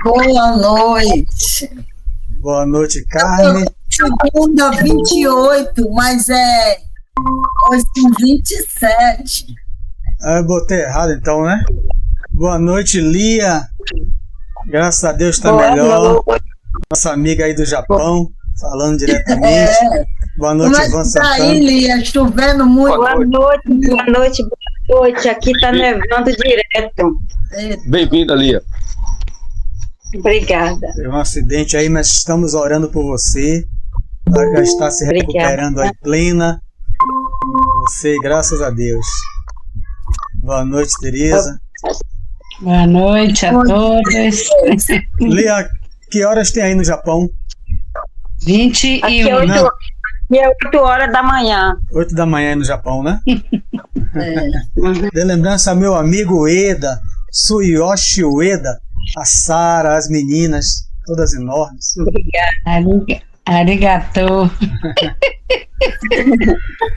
Boa noite. Boa noite, Carmen. Segunda, 28, mas hoje são 27. Eu botei errado então, né? Boa noite, Lia. Graças a Deus está melhor. Nossa amiga aí do Japão, falando diretamente. Boa noite, Como é Ivan que tá Santana. aí, Lia? Chovendo muito. Boa noite. Aqui tá nevando direto. Bem-vinda, Lia. Obrigada. Teve um acidente aí, mas estamos orando por você. Ela já está se recuperando aí plena. Você, graças a Deus. Boa noite, Tereza. Boa noite a todos. Lia, que horas tem aí no Japão? 21. Aqui é 8 horas da manhã. 8 da manhã aí no Japão, né? De lembrança ao meu amigo Ueda, Suyoshi Ueda, a Sara, as meninas, todas enormes. Arigatou.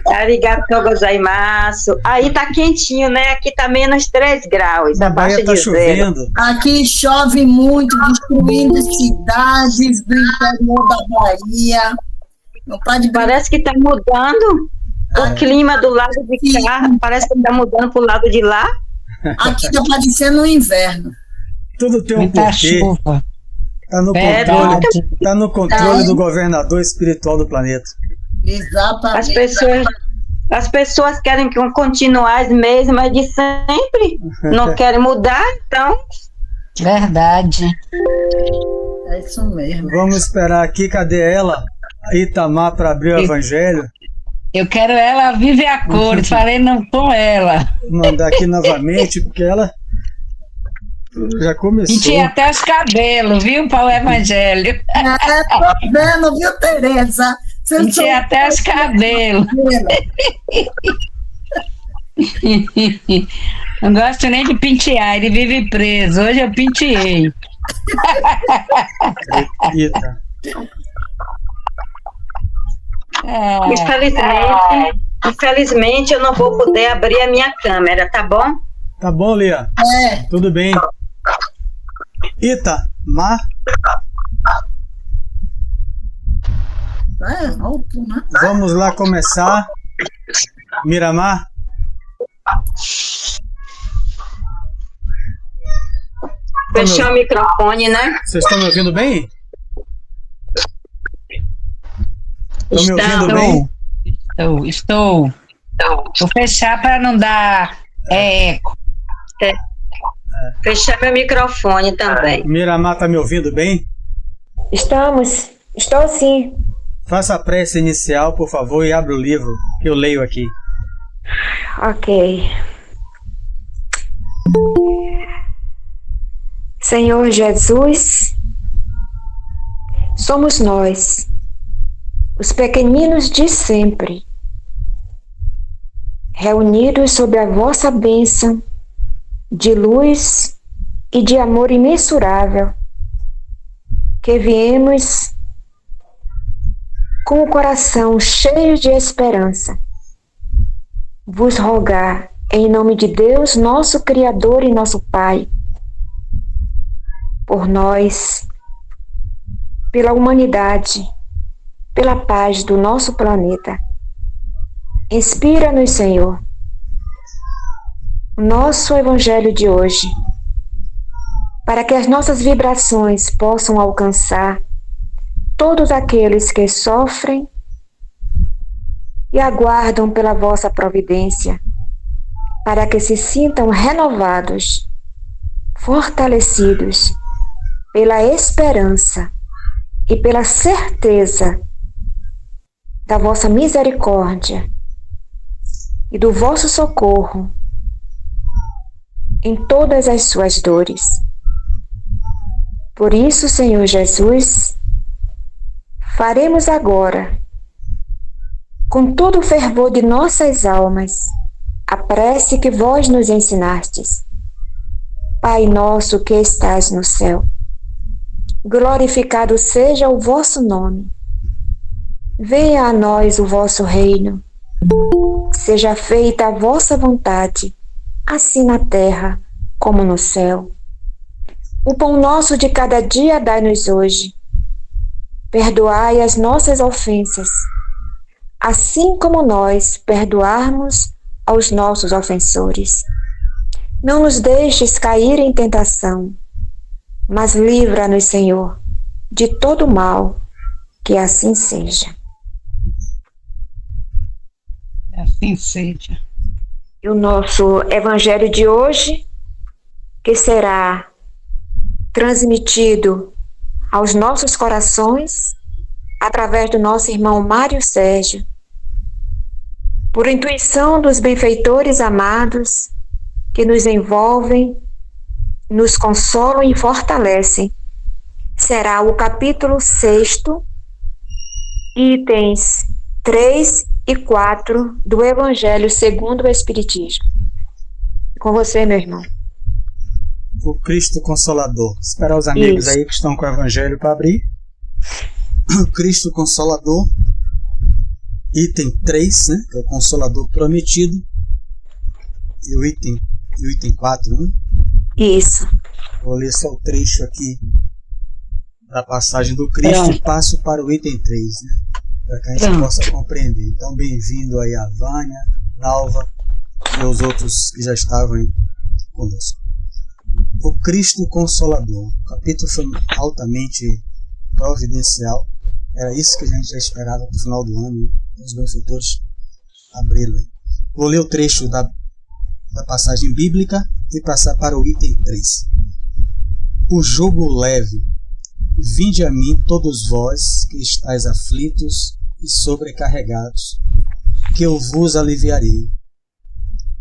Arigatou gozaimasu. Aí tá quentinho, né? Aqui tá menos 3 graus, Na Bahia tá chovendo. Aqui chove muito, destruindo cidades do interior da Bahia. Não pode... Parece que tá mudando o clima do lado de cá. Parece que tá mudando pro lado de lá. Aqui tá parecendo um inverno. Tudo tem um Muita porquê. chuva. Tá no controle do governador espiritual do planeta. Exatamente. As pessoas querem continuar as mesmas de sempre, não querem mudar, então... Verdade. É isso mesmo. Vamos esperar aqui, cadê ela? A Itamar para abrir o evangelho. Eu quero ela vive a cor, falei não com ela. Vou mandar aqui novamente, porque ela já começou. E tinha até os cabelos, viu, para o evangelho. Tô vendo, viu, Tereza? E tinha até os cabelos. Não gosto nem de pentear, ele vive preso. Hoje eu penteei. Eita. Infelizmente eu não vou poder abrir a minha câmera, tá bom? Tá bom, Lia? Tudo bem. Itamar. Alto, né? Vamos lá começar. Miramar. Fechou o microfone, né? Vocês estão me ouvindo bem? Estão me ouvindo bem? Estou. Vou fechar para não dar eco. Fechar meu microfone também. Miramar tá me ouvindo bem? Estou sim. Faça a prece inicial, por favor, e abra o livro que eu leio aqui. Ok. Senhor Jesus, somos nós, os pequeninos de sempre, reunidos sob a vossa bênção de luz e de amor imensurável, que viemos com o coração cheio de esperança, vos rogar, em nome de Deus, nosso Criador e nosso Pai, por nós, pela humanidade, pela paz do nosso planeta. Inspira-nos, Senhor, o nosso Evangelho de hoje, para que as nossas vibrações possam alcançar todos aqueles que sofrem e aguardam pela vossa providência, para que se sintam renovados, fortalecidos pela esperança e pela certeza da vossa misericórdia e do vosso socorro em todas as suas dores. Por isso, Senhor Jesus, faremos agora, com todo o fervor de nossas almas, a prece que vós nos ensinastes. Pai nosso que estás no céu, glorificado seja o vosso nome. Venha a nós o vosso reino. Seja feita a vossa vontade, assim na terra como no céu. O pão nosso de cada dia dai-nos hoje. Perdoai as nossas ofensas, assim como nós perdoarmos aos nossos ofensores. Não nos deixes cair em tentação, mas livra-nos, Senhor, de todo mal, que assim seja. Assim seja. E o nosso evangelho de hoje, que será transmitido aos nossos corações, através do nosso irmão Mário Sérgio, por intuição dos benfeitores amados, que nos envolvem, nos consolam e fortalecem. Será o capítulo 6, itens 3 e 4 do Evangelho segundo o Espiritismo. Com você, meu irmão. O Cristo Consolador. Esperar os amigos Isso. aí que estão com o Evangelho para abrir. O Cristo Consolador, item 3, né, que é o Consolador Prometido. E o item 4, né? Isso. Vou ler só o trecho aqui da passagem do Cristo e passo para o item 3, né, para que a gente possa compreender. Então, bem-vindo aí a Vânia, Dalva e os outros que já estavam aí conosco. O Cristo Consolador. O capítulo foi altamente providencial. Era isso que a gente já esperava no final do ano, né? Os benfeitores abriram. Vou ler o trecho da passagem bíblica e passar para o item 3. O jugo leve. Vinde a mim todos vós que estáis aflitos e sobrecarregados, que eu vos aliviarei.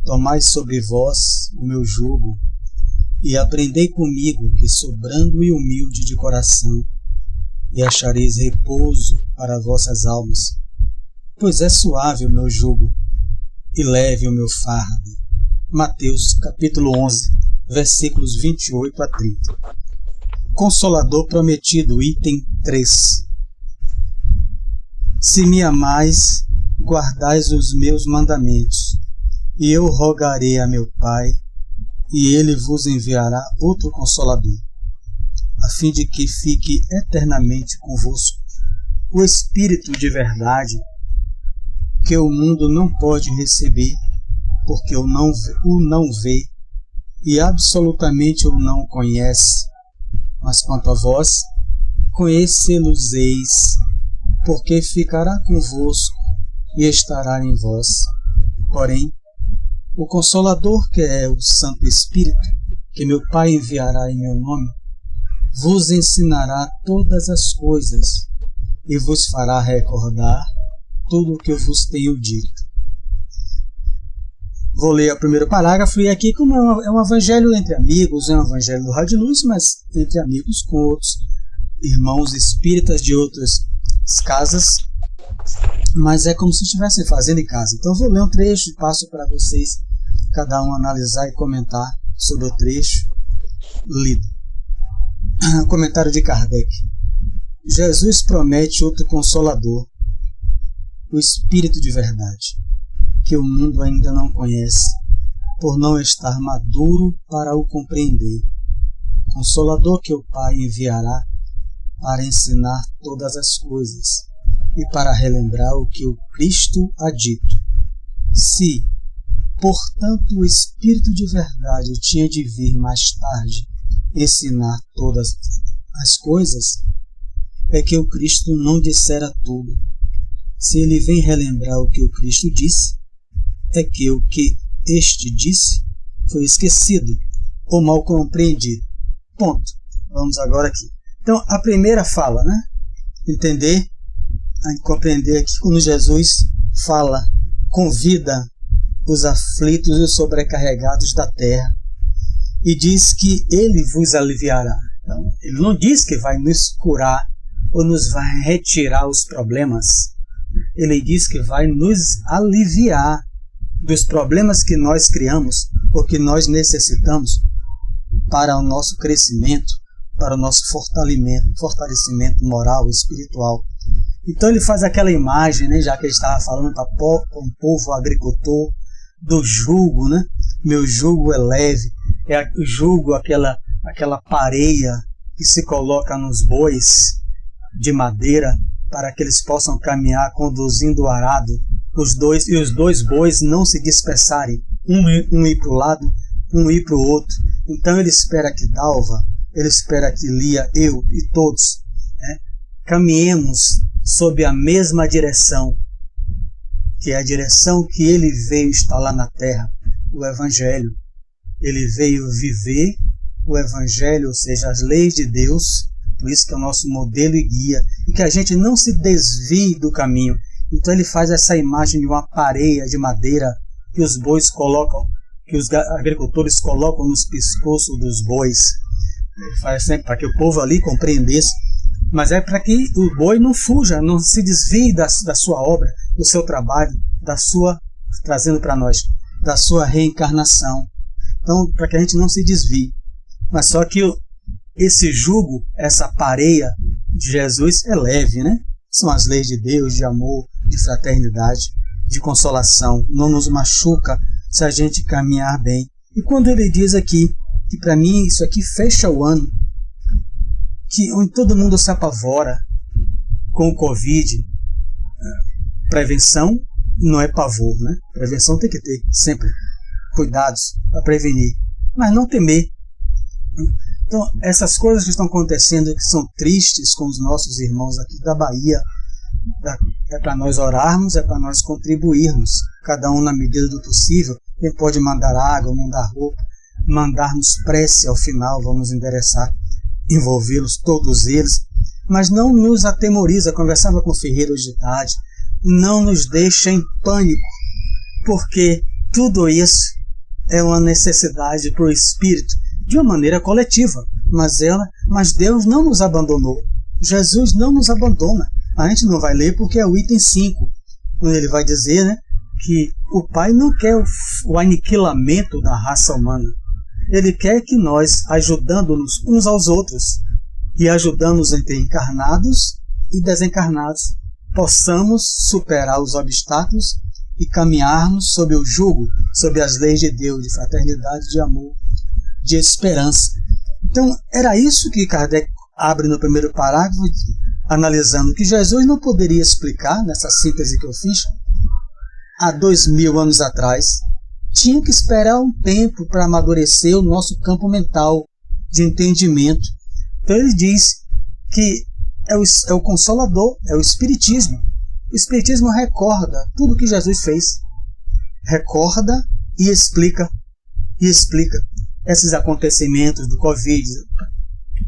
Tomai sobre vós o meu jugo e aprendei comigo, que sou brando e humilde de coração, e achareis repouso para vossas almas, pois é suave o meu jugo e leve o meu fardo. Mateus capítulo 11, versículos 28 a 30. Consolador Prometido, item 3. Se me amais, guardais os meus mandamentos, e eu rogarei a meu Pai, e ele vos enviará outro Consolador, a fim de que fique eternamente convosco o Espírito de verdade, que o mundo não pode receber, porque o não vê e absolutamente o não conhece. Mas quanto a vós, conhecê-los-eis, porque ficará convosco e estará em vós. Porém, o Consolador, que é o Santo Espírito, que meu Pai enviará em meu nome, vos ensinará todas as coisas e vos fará recordar tudo o que eu vos tenho dito. Vou ler o primeiro parágrafo, e aqui, como é um evangelho entre amigos, é um evangelho do Rádio Luz, mas entre amigos com outros irmãos espíritas de outras casas, mas é como se estivessem fazendo em casa. Então vou ler um trecho e passo para vocês, cada um analisar e comentar sobre o trecho lido. Comentário de Kardec. Jesus promete outro Consolador, o Espírito de verdade, que o mundo ainda não conhece, por não estar maduro para o compreender. Consolador que o Pai enviará para ensinar todas as coisas e para relembrar o que o Cristo há dito. Se, portanto, o Espírito de verdade tinha de vir mais tarde ensinar todas as coisas, é que o Cristo não dissera tudo. Se ele vem relembrar o que o Cristo disse, é que o que este disse foi esquecido ou mal compreendido. Ponto. Vamos agora aqui. Então, a primeira fala, né? Entender, compreender aqui quando Jesus fala, convida os aflitos e os sobrecarregados da terra e diz que ele vos aliviará. Então, ele não diz que vai nos curar ou nos vai retirar os problemas. Ele diz que vai nos aliviar dos problemas que nós criamos ou que nós necessitamos para o nosso crescimento, para o nosso fortalecimento moral, espiritual. Então ele faz aquela imagem, né, já que ele estava falando para um povo agricultor, do jugo, né? Meu jugo é leve, é o jugo, aquela pareia que se coloca nos bois de madeira para que eles possam caminhar conduzindo o arado, os dois bois não se dispersarem, um ir para o lado, um ir para o outro. Então ele espera que Dalva, ele espera que Lia, eu e todos, né, caminhemos sob a mesma direção, que é a direção que ele veio instalar na terra, o Evangelho. Ele veio viver o Evangelho, ou seja, as leis de Deus, por isso que é o nosso modelo e guia, e que a gente não se desvie do caminho. Então ele faz essa imagem de uma pareia de madeira que os bois colocam, que os agricultores colocam nos pescoços dos bois. Ele faz sempre para que o povo ali compreendesse, mas é para que o boi não fuja, não se desvie da sua obra, do seu trabalho, trazendo para nós, da sua reencarnação. Então, para que a gente não se desvie. Mas só que esse jugo, essa pareia de Jesus é leve, né? São as leis de Deus, de amor, de fraternidade, de consolação. Não nos machuca se a gente caminhar bem. E quando ele diz aqui, que para mim isso aqui fecha o ano, que onde todo mundo se apavora com o Covid, prevenção não é pavor, né? Prevenção tem que ter sempre cuidados para prevenir, mas não temer. Então, essas coisas que estão acontecendo, que são tristes com os nossos irmãos aqui da Bahia, é para nós orarmos, é para nós contribuirmos, cada um na medida do possível. Quem pode mandar água, mandar roupa, mandar-nos prece ao final, vamos endereçar, envolvê-los, todos eles, mas não nos atemoriza. Conversava com o Ferreira hoje de tarde, não nos deixa em pânico, porque tudo isso é uma necessidade para o Espírito, de uma maneira coletiva, mas Deus não nos abandonou, Jesus não nos abandona. A gente não vai ler porque é o item 5, quando ele vai dizer, né, que o Pai não quer o aniquilamento da raça humana. Ele quer que nós, ajudando-nos uns aos outros, e ajudando-nos entre encarnados e desencarnados, possamos superar os obstáculos e caminharmos sob o jugo, sob as leis de Deus, de fraternidade, de amor, de esperança. Então, era isso que Kardec abre no primeiro parágrafo, analisando que Jesus não poderia explicar, nessa síntese que eu fiz, há 2000 anos atrás. Tinha que esperar um tempo para amadurecer o nosso campo mental de entendimento. Então ele diz que é o Consolador, é o Espiritismo. O Espiritismo recorda tudo que Jesus fez. Recorda e explica esses acontecimentos do Covid,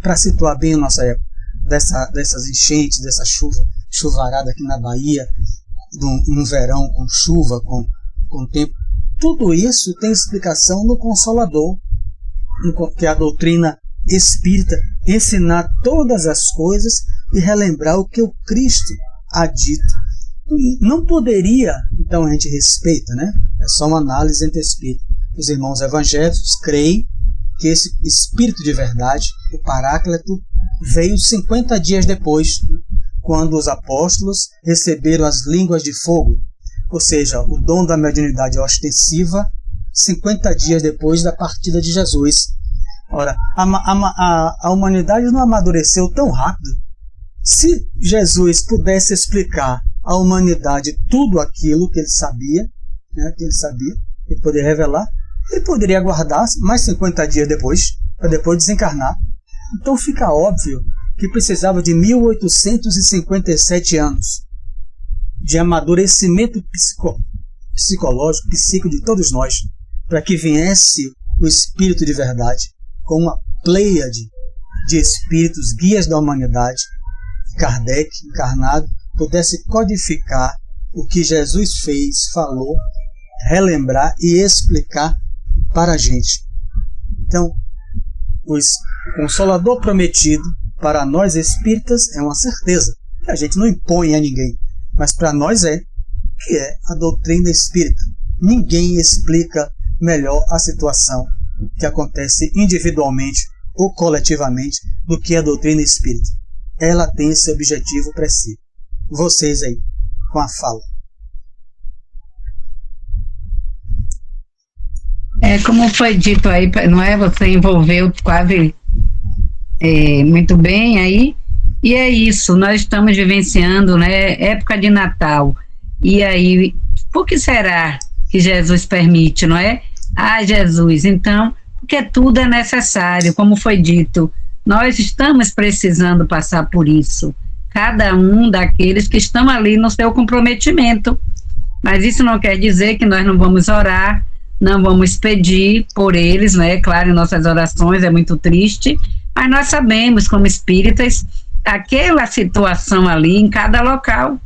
para situar bem a nossa época, dessas enchentes, dessa chuvarada aqui na Bahia, num verão com chuva, com tempo. Tudo isso tem explicação no Consolador, que é a doutrina espírita, ensinar todas as coisas e relembrar o que o Cristo há dito. Não poderia, então a gente respeita, né? É só uma análise entre espíritos. Os irmãos evangélicos creem que esse Espírito de verdade, o Paráclito, veio 50 dias depois, quando os apóstolos receberam as línguas de fogo, ou seja, o dom da mediunidade ostensiva, 50 dias depois da partida de Jesus. Ora, a humanidade não amadureceu tão rápido. Se Jesus pudesse explicar à humanidade tudo aquilo que ele sabia, né, ele poderia revelar, ele poderia aguardar mais 50 dias depois, para depois desencarnar. Então fica óbvio que precisava de 1857 anos de amadurecimento psicológico, psíquico de todos nós, para que viesse o Espírito de verdade, com uma pleiade de espíritos, guias da humanidade, Kardec, encarnado, pudesse codificar o que Jesus fez, falou, relembrar e explicar para a gente. Então, o Consolador prometido para nós espíritas é uma certeza, que a gente não impõe a ninguém, mas para nós que é a doutrina espírita. Ninguém explica melhor a situação que acontece individualmente ou coletivamente do que a doutrina espírita. Ela tem esse objetivo para si. Vocês aí, com a fala. Como foi dito aí, não é? Você envolveu quase muito bem aí. E é isso, nós estamos vivenciando, né, época de Natal. E aí, por que será que Jesus permite, não é? Ah, Jesus, então, porque tudo é necessário, como foi dito. Nós estamos precisando passar por isso. Cada um daqueles que estão ali no seu comprometimento. Mas isso não quer dizer que nós não vamos orar, não vamos pedir por eles, né? Claro, em nossas orações é muito triste, mas nós sabemos, como espíritas, aquela situação ali em cada local.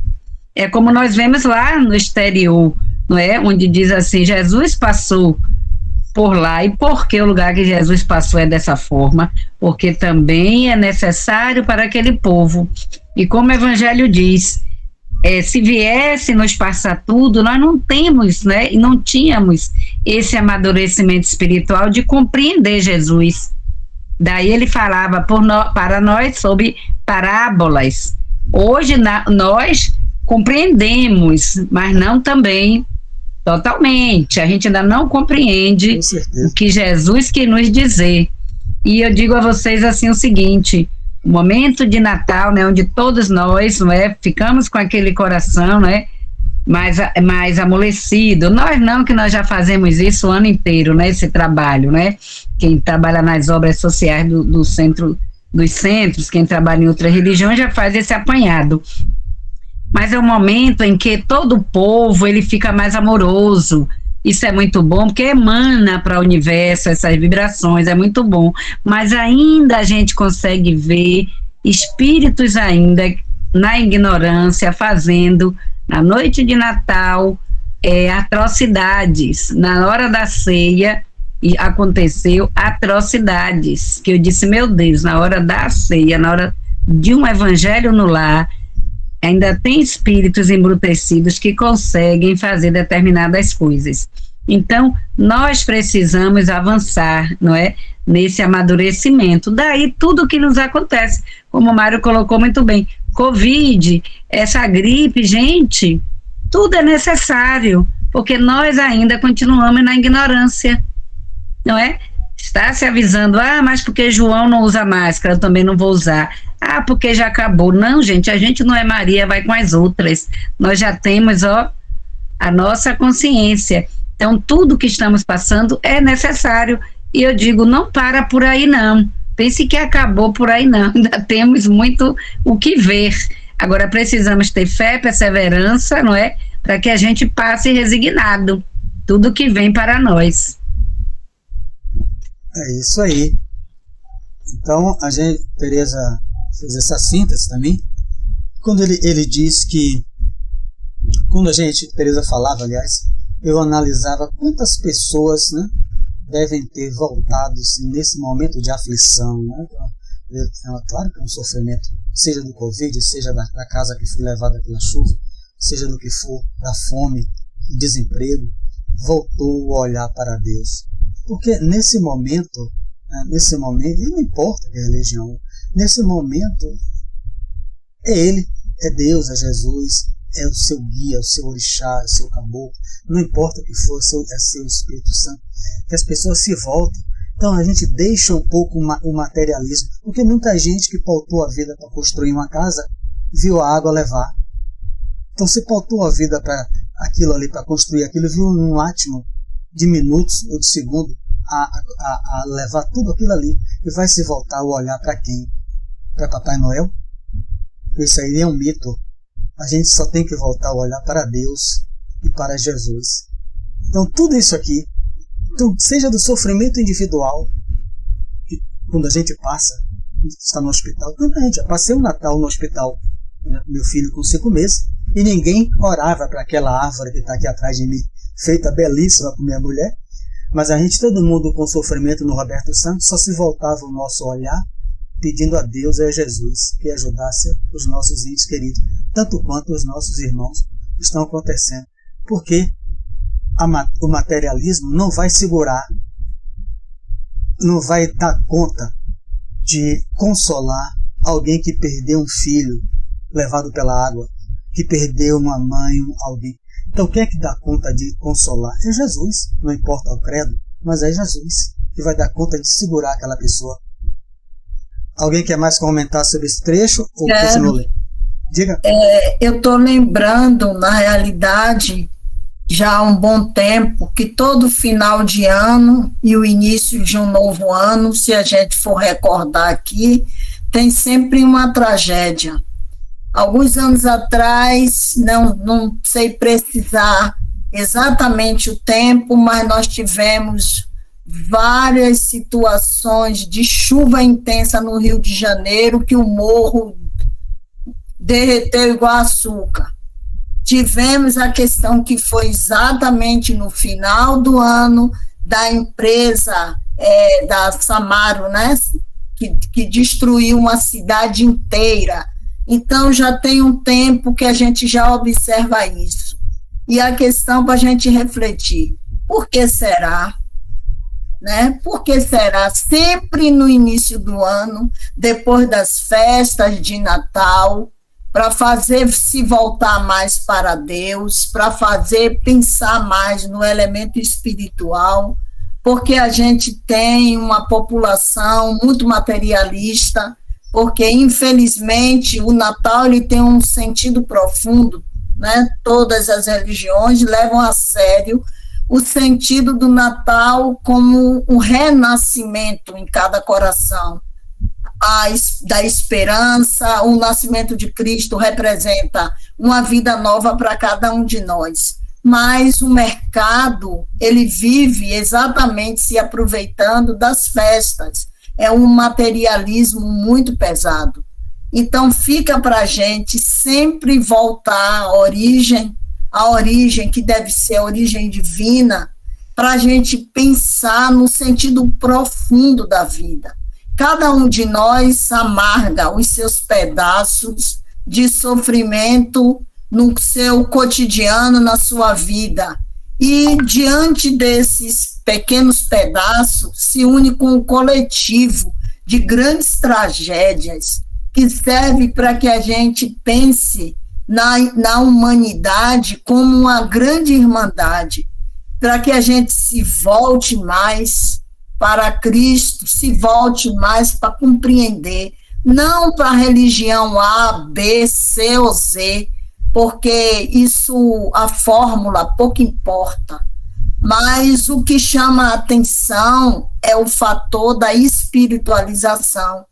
É como nós vemos lá no exterior, não é? Onde diz assim, Jesus passou por lá. E por que o lugar que Jesus passou é dessa forma? Porque também é necessário para aquele povo. E como o Evangelho diz, se viesse nos passar tudo, nós não temos, né? E não tínhamos esse amadurecimento espiritual de compreender Jesus. Daí ele falava para nós sobre parábolas. Hoje nós compreendemos, mas não também totalmente. A gente ainda não compreende o que Jesus quer nos dizer. E eu digo a vocês assim o seguinte: o momento de Natal, né, onde todos nós, não é, ficamos com aquele coração, né, mais amolecido. Nós não, que nós já fazemos isso o ano inteiro, né, esse trabalho, né. Quem trabalha nas obras sociais do centro, dos centros, quem trabalha em outras religiões já faz esse apanhado. Mas é um momento em que todo o povo ele fica mais amoroso. Isso é muito bom, porque emana para o universo essas vibrações, é muito bom. Mas ainda a gente consegue ver espíritos ainda na ignorância fazendo, na noite de Natal, atrocidades. Na hora da ceia, aconteceu atrocidades, que eu disse, meu Deus, na hora da ceia, na hora de um evangelho no lar, ainda tem espíritos embrutecidos que conseguem fazer determinadas coisas. Então, nós precisamos avançar, não é? Nesse amadurecimento. Daí, tudo que nos acontece, como o Mário colocou muito bem, Covid, essa gripe, gente, tudo é necessário, porque nós ainda continuamos na ignorância, não é? Está se avisando, mas porque João não usa máscara, eu também não vou usar. Porque já acabou. Não, gente, a gente não é Maria, vai com as outras. Nós já temos, a nossa consciência. Então, tudo que estamos passando é necessário. E eu digo, não para por aí, não. Pense que acabou por aí, não. Ainda temos muito o que ver. Agora, precisamos ter fé, perseverança, não é? Para que a gente passe resignado. Tudo que vem para nós. É isso aí. Então, a gente, Tereza, fez essa síntese também, quando ele diz que, quando Tereza falava, aliás, eu analisava quantas pessoas, né, devem ter voltado assim, nesse momento de aflição, né? Claro que é um sofrimento, seja do Covid, seja da casa que foi levada pela chuva, seja do que for, da fome, do desemprego, voltou a olhar para Deus, porque nesse momento, e não importa que é religião, nesse momento, é Ele, é Deus, é Jesus, é o seu guia, o seu orixá, o seu caboclo, não importa o que for, é seu Espírito Santo, que as pessoas se voltam. Então a gente deixa um pouco o materialismo, porque muita gente que pautou a vida para construir uma casa, viu a água levar. Então se pautou a vida para aquilo ali, para construir aquilo, viu num átimo de minutos ou de segundo a levar tudo aquilo ali, e vai se voltar a olhar para quem? Para Papai Noel? Isso aí é um mito. A gente só tem que voltar a olhar para Deus e para Jesus. Então tudo isso aqui, então, seja do sofrimento individual, que quando a gente está no hospital, também, já passei um Natal no hospital, né, meu filho com 5 meses, e ninguém orava para aquela árvore que está aqui atrás de mim, feita belíssima por minha mulher, mas a gente, todo mundo com sofrimento no Roberto Santos, só se voltava o nosso olhar pedindo a Deus e a Jesus que ajudasse os nossos entes queridos, tanto quanto os nossos irmãos que estão acontecendo. Porque o materialismo não vai segurar, não vai dar conta de consolar alguém que perdeu um filho levado pela água, que perdeu uma mãe, alguém. Então quem é que dá conta de consolar? É Jesus, não importa o credo, mas é Jesus que vai dar conta de segurar aquela pessoa. Alguém quer mais comentar sobre esse trecho? Ou Quero. continua ler? Diga. Eu estou lembrando, na realidade, já há um bom tempo, que todo final de ano e o início de um novo ano, se a gente for recordar aqui, tem sempre uma tragédia. Alguns anos atrás, não sei precisar exatamente o tempo, mas nós tivemos várias situações de chuva intensa no Rio de Janeiro, que o morro derreteu igual açúcar. Tivemos a questão que foi exatamente no final do ano, da empresa da Samaro, né, que destruiu uma cidade inteira. Então, já tem um tempo que a gente já observa isso. E a questão para a gente refletir, por que será? Né? Por que será sempre no início do ano, depois das festas de Natal, para fazer se voltar mais para Deus, para fazer pensar mais no elemento espiritual, porque a gente tem uma população muito materialista, porque, infelizmente, o Natal ele tem um sentido profundo, né? Todas as religiões levam a sério o sentido do Natal como um renascimento em cada coração, da esperança. O nascimento de Cristo representa uma vida nova para cada um de nós. Mas o mercado, ele vive exatamente se aproveitando das festas. É um materialismo muito pesado. Então, fica para a gente sempre voltar à origem que deve ser a origem divina, para a gente pensar no sentido profundo da vida. Cada um de nós amarga os seus pedaços de sofrimento no seu cotidiano, na sua vida. E, diante desses pequenos pedaços, se une com um coletivo de grandes tragédias, que serve para que a gente pense na humanidade como uma grande irmandade, para que a gente se volte mais para Cristo, se volte mais para compreender, não para a religião A, B, C ou Z, porque isso, a fórmula, pouco importa. Mas o que chama a atenção é o fator da espiritualização,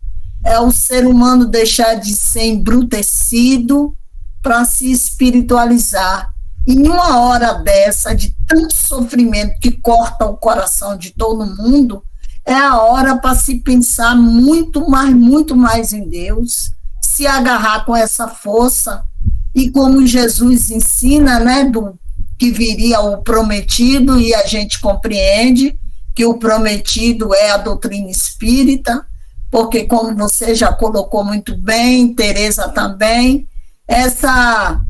é o ser humano deixar de ser embrutecido para se espiritualizar. E em uma hora dessa, de tanto sofrimento que corta o coração de todo mundo, é a hora para se pensar muito mais em Deus, se agarrar com essa força, e como Jesus ensina, né, que viria o prometido, e a gente compreende que o prometido é a doutrina espírita, porque, como você já colocou muito bem, Teresa também, essa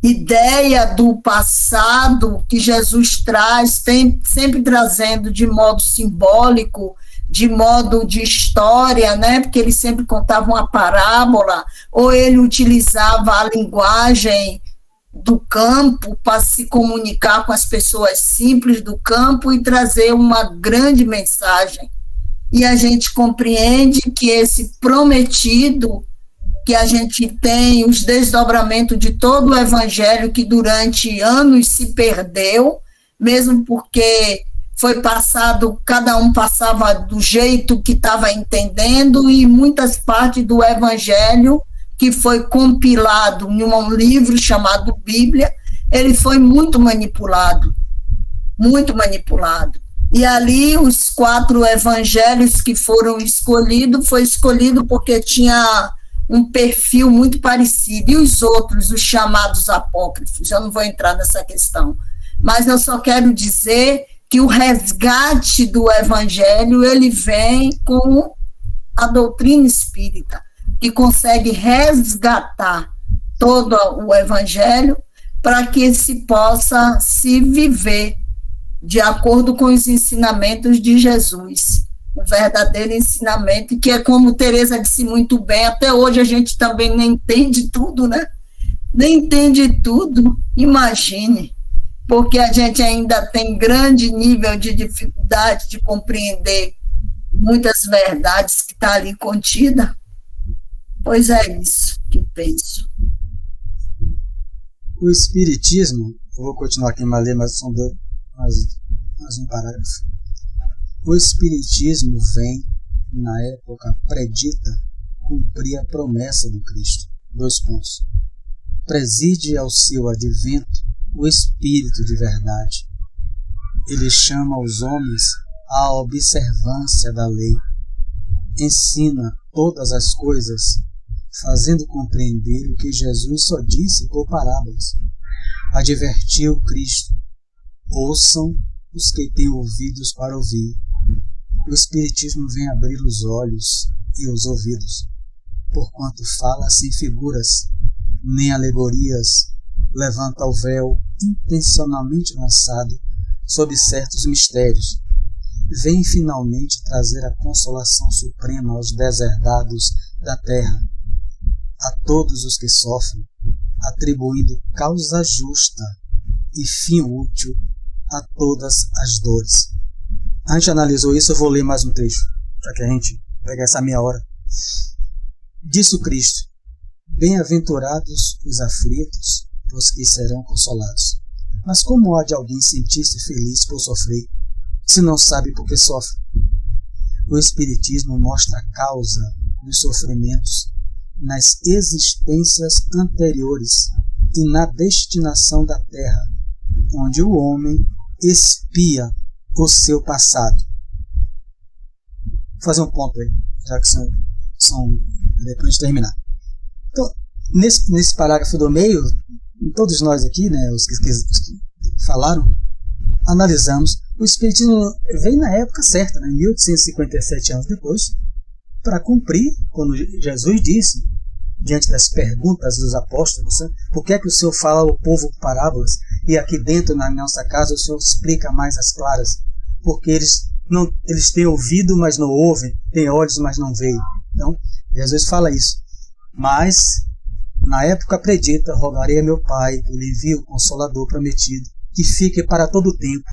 ideia do passado que Jesus traz, sempre trazendo de modo simbólico, de modo de história, né? Porque ele sempre contava uma parábola, ou ele utilizava a linguagem do campo para se comunicar com as pessoas simples do campo e trazer uma grande mensagem. E a gente compreende que esse prometido, que a gente tem os desdobramentos de todo o evangelho que durante anos se perdeu, mesmo porque foi passado, cada um passava do jeito que estava entendendo, e muitas partes do evangelho que foi compilado em um livro chamado Bíblia, ele foi muito manipulado. E ali os 4 evangelhos que foram escolhidos, foi escolhido porque tinha um perfil muito parecido, e os outros, os chamados apócrifos, eu não vou entrar nessa questão, mas eu só quero dizer que o resgate do evangelho, ele vem com a doutrina espírita, que consegue resgatar todo o evangelho para que se possa se viver de acordo com os ensinamentos de Jesus, o verdadeiro ensinamento, que é como Teresa disse muito bem, até hoje a gente também nem entende tudo, né? Nem entende tudo, imagine, porque a gente ainda tem grande nível de dificuldade de compreender muitas verdades que estão ali contidas. Pois é isso que penso. O Espiritismo, eu vou continuar aqui a ler, mas são mais um parágrafo. O Espiritismo vem, na época predita, cumprir a promessa do Cristo. 2 pontos. Preside ao seu advento o Espírito de verdade. Ele chama os homens à observância da lei. Ensina todas as coisas, fazendo compreender o que Jesus só disse por parábolas. Advertiu Cristo: ouçam os que têm ouvidos para ouvir. O Espiritismo vem abrir os olhos e os ouvidos, porquanto fala sem figuras, nem alegorias, levanta o véu intencionalmente lançado sobre certos mistérios. Vem finalmente trazer a consolação suprema aos deserdados da terra, a todos os que sofrem, atribuindo causa justa e fim útil a todas as dores. A gente analisou isso, eu vou ler mais um trecho, para que a gente pegue essa meia hora. Disse o Cristo: bem-aventurados os aflitos, os que serão consolados. Mas como há de alguém sentir-se feliz por sofrer, se não sabe por que sofre? O Espiritismo mostra a causa dos sofrimentos nas existências anteriores e na destinação da Terra, onde o homem expia o seu passado. Vou fazer um ponto aí, já que são depois de terminar. Então, nesse parágrafo do meio, todos nós aqui, né, os que falaram, analisamos. O Espiritismo vem na época certa, né, 1857 anos depois, para cumprir, quando Jesus disse, diante das perguntas dos apóstolos, né, por que é que o Senhor fala ao povo parábolas, e aqui dentro na nossa casa o Senhor explica mais as claras? Porque eles têm ouvido, mas não ouvem, têm olhos, mas não veem. Então, Jesus fala isso. Mas, na época predita, rogarei a meu Pai que lhe envie o Consolador prometido, que fique para todo o tempo.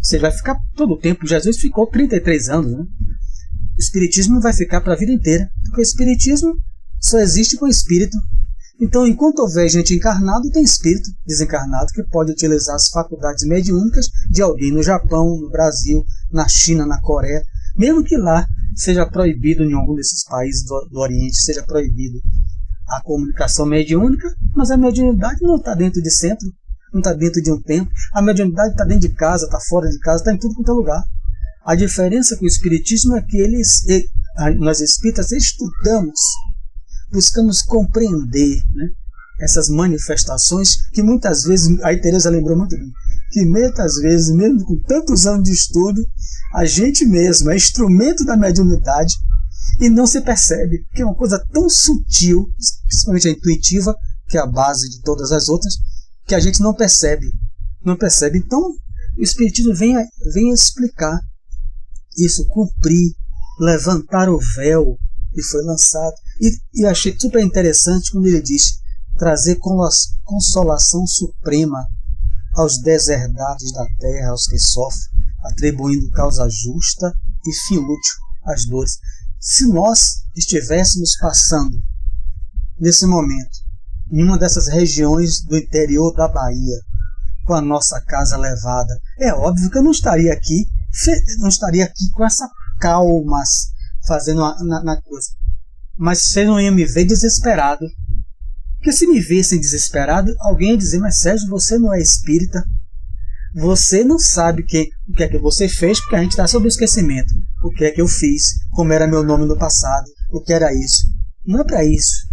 Você vai ficar todo o tempo. Jesus ficou 33 anos, né? O Espiritismo não vai ficar para a vida inteira, porque o Espiritismo só existe com o Espírito. Então, enquanto houver gente encarnado, tem espírito desencarnado que pode utilizar as faculdades mediúnicas de alguém no Japão, no Brasil, na China, na Coreia, mesmo que lá seja proibido, em algum desses países do Oriente, seja proibido a comunicação mediúnica, mas a mediunidade não está dentro de centro, não está dentro de um templo. A mediunidade está dentro de casa, está fora de casa, está em tudo quanto é lugar. A diferença com o Espiritismo é que nós espíritas estudamos, buscamos compreender, né, essas manifestações que muitas vezes, aí Teresa lembrou muito bem, que muitas vezes, mesmo com tantos anos de estudo, a gente mesmo é instrumento da mediunidade e não se percebe, que é uma coisa tão sutil, principalmente a intuitiva, que é a base de todas as outras, que a gente não percebe. Então, o Espiritismo vem explicar isso, cumprir, levantar o véu que foi lançado. E achei super interessante quando ele disse: trazer consolação suprema aos deserdados da terra, aos que sofrem, atribuindo causa justa e fim útil às dores. Se nós estivéssemos passando, nesse momento, em uma dessas regiões do interior da Bahia, com a nossa casa levada, é óbvio que eu não estaria aqui com essa calma, fazendo na coisa. Mas você não ia me ver desesperado. Porque se me vissem desesperado, alguém ia dizer: mas Sérgio, você não é espírita. Você não sabe o que é que você fez, porque a gente está sob o esquecimento. O que é que eu fiz, como era meu nome no passado, o que era isso. Não é para isso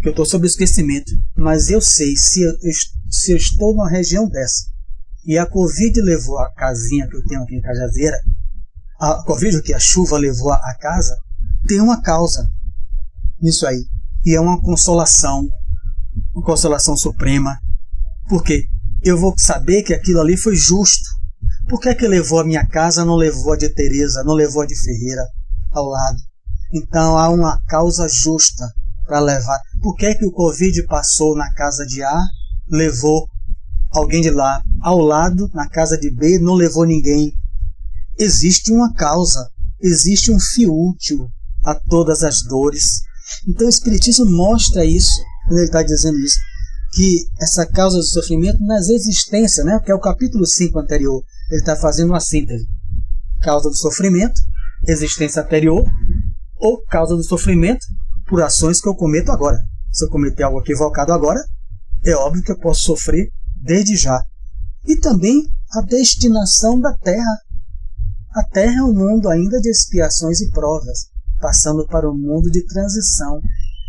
que eu estou sob o esquecimento. Mas eu sei, se eu estou numa região dessa, e a Covid levou a casinha que eu tenho aqui em Cajazeira, a Covid, que a chuva levou a casa, tem uma causa nisso aí, e é uma consolação suprema. Por quê? Eu vou saber que aquilo ali foi justo. Por que é que levou a minha casa, não levou a de Teresa, não levou a de Ferreira ao lado? Então há uma causa justa para levar. Por que é que o Covid passou na casa de A, levou alguém de lá, ao lado, na casa de B, não levou ninguém? Existe uma causa. existe um fio útil a todas as dores. Então o Espiritismo mostra isso, quando ele está dizendo isso, que essa causa do sofrimento nas existências, né? Que é o capítulo 5 anterior, ele está fazendo uma síntese. Causa do sofrimento, existência anterior, ou causa do sofrimento por ações que eu cometo agora. Se eu cometer algo equivocado agora, é óbvio que eu posso sofrer desde já. E também a destinação da Terra. A Terra é um mundo ainda de expiações e provas, passando para um mundo de transição.